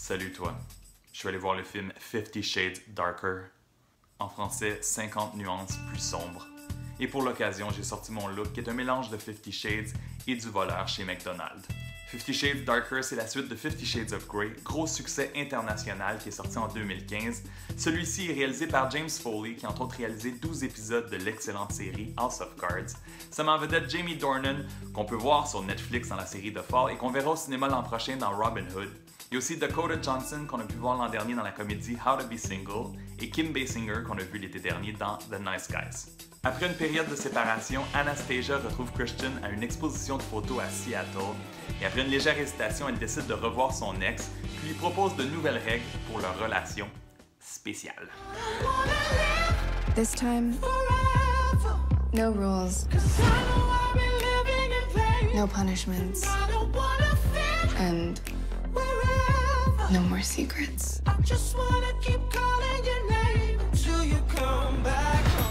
Salut toi. Je suis allé voir le film 50 Shades Darker. En français, 50 nuances plus sombres. Et pour l'occasion, j'ai sorti mon look qui est un mélange de 50 Shades et du voleur chez McDonald's. 50 Shades Darker, c'est la suite de 50 Shades of Grey, gros succès international qui est sorti en 2015. Celui-ci est réalisé par James Foley, qui a entre autres réalisé 12 épisodes de l'excellente série House of Cards. Ça met en vedette Jamie Dornan, qu'on peut voir sur Netflix dans la série The Fall et qu'on verra au cinéma l'an prochain dans Robin Hood. Il y a aussi Dakota Johnson, qu'on a pu voir l'an dernier dans la comédie How to Be Single, et Kim Basinger, qu'on a vu l'été dernier dans The Nice Guys. Après une période de séparation, Anastasia retrouve Christian à une exposition de photos à Seattle, et après une légère hésitation, elle décide de revoir son ex, puis lui propose de nouvelles règles pour leur relation spéciale. This time, no rules, no punishments, and no more secrets.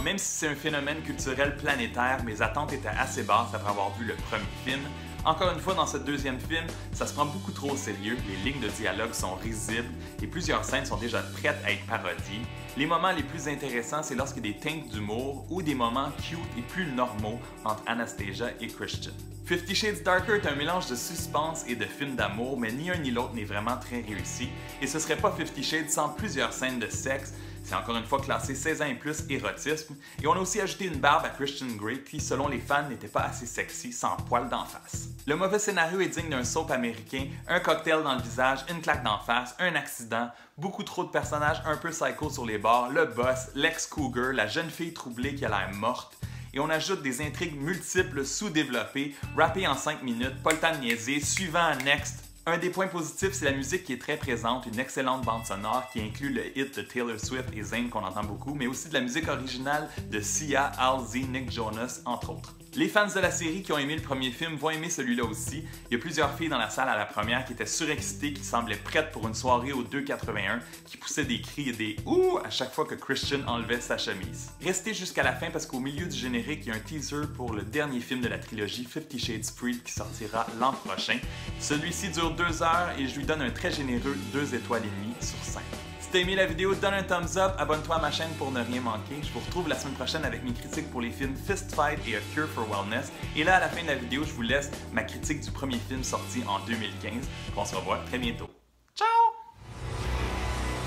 Même si c'est un phénomène culturel planétaire, mes attentes étaient assez basses après avoir vu le premier film. Encore une fois, dans ce deuxième film, ça se prend beaucoup trop au sérieux, les lignes de dialogue sont risibles et plusieurs scènes sont déjà prêtes à être parodiées. Les moments les plus intéressants, c'est lorsqu'il y a des teintes d'humour ou des moments cute et plus normaux entre Anastasia et Christian. 50 Shades Darker est un mélange de suspense et de film d'amour, mais ni un ni l'autre n'est vraiment très réussi, et ce serait pas 50 Shades sans plusieurs scènes de sexe. C'est encore une fois classé 16 ans et plus érotisme, et on a aussi ajouté une barbe à Christian Grey qui, selon les fans, n'était pas assez sexy sans poil d'en face. Le mauvais scénario est digne d'un soap américain, un cocktail dans le visage, une claque d'en face, un accident, beaucoup trop de personnages un peu psycho sur les bords, le boss, l'ex-cougar, la jeune fille troublée qui a l'air morte, et on ajoute des intrigues multiples sous-développées, rappées en 5 minutes, pas le temps de niaiser, suivant next. Un des points positifs, c'est la musique qui est très présente, une excellente bande sonore qui inclut le hit de Taylor Swift et Zayn qu'on entend beaucoup, mais aussi de la musique originale de Sia, Halsey, Nick Jonas, entre autres. Les fans de la série qui ont aimé le premier film vont aimer celui-là aussi. Il y a plusieurs filles dans la salle à la première qui étaient surexcitées, qui semblaient prêtes pour une soirée au 2,81, qui poussaient des cris et des « ouh » à chaque fois que Christian enlevait sa chemise. Restez jusqu'à la fin parce qu'au milieu du générique, il y a un teaser pour le dernier film de la trilogie 50 Shades Freed qui sortira l'an prochain. Celui-ci dure 2 heures et je lui donne un très généreux 2 étoiles et demie sur 5. Si t'as aimé la vidéo, donne un thumbs up, abonne-toi à ma chaîne pour ne rien manquer. Je vous retrouve la semaine prochaine avec mes critiques pour les films Fist Fight et A Cure for Wellness. Et là, à la fin de la vidéo, je vous laisse ma critique du premier film sorti en 2015. On se revoit très bientôt. Ciao!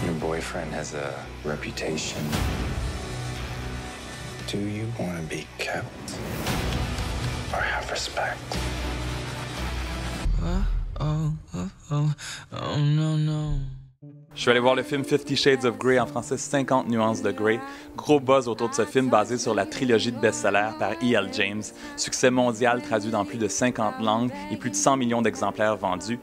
Your boyfriend has a reputation. Do you want to be kept or have respect? Oh no, no. Je suis allé voir le film 50 Shades of Grey, en français 50 nuances de Grey. Gros buzz autour de ce film basé sur la trilogie de best-sellers par E.L. James. Succès mondial traduit dans plus de 50 langues et plus de 100 millions d'exemplaires vendus.